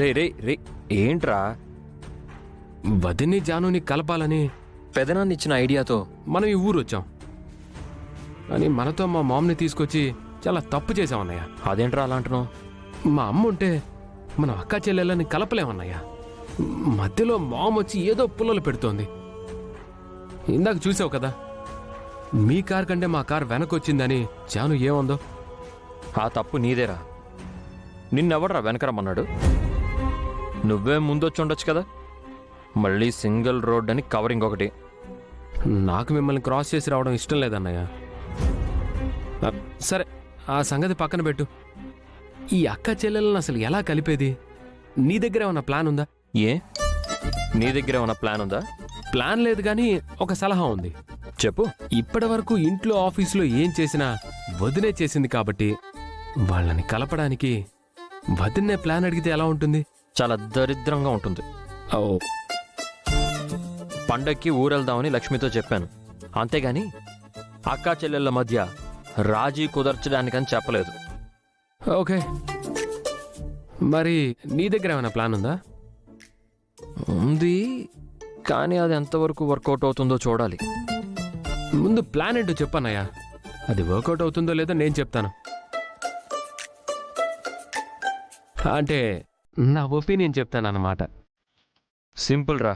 రే రే రే ఏంట్రా? వదిన్ని జానుని కలపాలని పెదనాన్ని ఇచ్చిన ఐడియాతో మనం ఈ ఊరు వచ్చాం, కానీ మనతో మా మామ్ని తీసుకొచ్చి చాలా తప్పు చేసామన్నయ్య. అదేంట్రా అలా అంటున్నావు? మా అమ్మ ఉంటే మనం అక్క చెల్లెళ్ళని కలపలేమన్నయ్య. మధ్యలో మామ్ వచ్చి ఏదో పుల్లలు పెడుతోంది. ఇందాక చూసావు కదా, మీ కార్ కంటే మా కార్ వెనకొచ్చిందని జాను ఏముందో. ఆ తప్పు నీదేరా. నిన్నెవడరా వెనకరమ్మన్నాడు? నువ్వే ముందొచ్చి ఉండొచ్చు కదా. మళ్ళీ సింగిల్ రోడ్ అని కవరింగ్ ఒకటి. నాకు మిమ్మల్ని క్రాస్ చేసి రావడం ఇష్టం లేదన్నయ్య. సరే, ఆ సంగతి పక్కన పెట్టు. ఈ అక్క చెల్లెలను అసలు ఎలా కలిపేది? నీ దగ్గర ఏమన్నా ప్లాన్ ఉందా? ఏ, నీ దగ్గర ఏమన్నా ప్లాన్ ఉందా? ప్లాన్ లేదు, కానీ ఒక సలహా ఉంది. చెప్పు. ఇప్పటి వరకు ఇంట్లో ఆఫీసులో ఏం చేసినా వదినే చేసింది కాబట్టి వాళ్ళని కలపడానికి వదిన్నే ప్లాన్ అడిగితే ఎలా ఉంటుంది? చాలా దరిద్రంగా ఉంటుంది. ఓ, పండక్కి ఊరెళ్దామని లక్ష్మితో చెప్పాను, అంతేగాని అక్కా చెల్లెళ్ళ మధ్య రాజీ కుదర్చడానికని చెప్పలేదు. ఓకే, మరి నీ దగ్గర ఏమైనా ప్లాన్ ఉందా? ఉంది, కానీ అది ఎంతవరకు వర్కౌట్ అవుతుందో చూడాలి. ముందు ప్లాన్ ఏంటో చెప్పన్నయ్యా. అది వర్కౌట్ అవుతుందో లేదో నేను చెప్తాను. అంటే నా ఒపీనియన్ చెప్తాను అన్నమాట. సింపుల్ రా.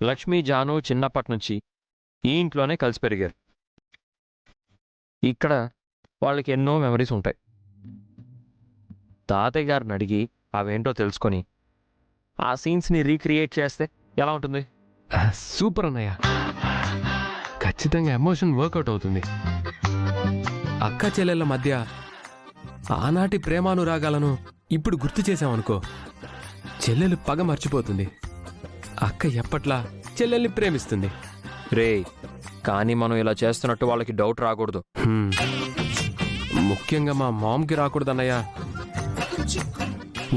లక్ష్మీ జాను చిన్నప్పటి నుంచి ఈ ఇంట్లోనే కలిసి పెరిగారు. ఇక్కడ వాళ్ళకి ఎన్నో మెమరీస్ ఉంటాయి. తాతయ్య గారిని అడిగి అవేంటో తెలుసుకొని ఆ సీన్స్ని రీక్రియేట్ చేస్తే ఎలా ఉంటుంది? సూపర్ అన్నయ్య, ఖచ్చితంగా ఎమోషన్ వర్కౌట్ అవుతుంది. అక్క చెల్లెళ్ళ మధ్య ఆనాటి ప్రేమానురాగాలను ఇప్పుడు గుర్తు చేశామనుకో, చెల్లెలు పగ మర్చిపోతుంది. అక్క ఎప్పట్లా చెల్లెల్ని ప్రేమిస్తుంది. రే, కానీ మనం ఇలా చేస్తున్నట్టు వాళ్ళకి డౌట్ రాకూడదు. ముఖ్యంగా మా మామ్కి రాకూడదన్నయ్య.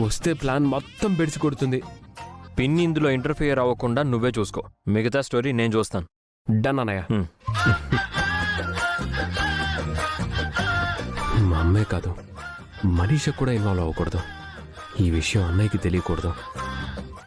వస్తే ప్లాన్ మొత్తం బెడిసి కొడుతుంది. పిన్ని ఇందులో ఇంటర్ఫియర్ అవ్వకుండా నువ్వే చూసుకో. మిగతా స్టోరీ నేను చూస్తాను. డన్ అన్నయ్య. మా అమ్మే కాదు, మనీష కూడా ఇన్వాల్వ్ అవ్వకూడదు. ఈ విషయం అన్నయ్యకి తెలియకూడదు.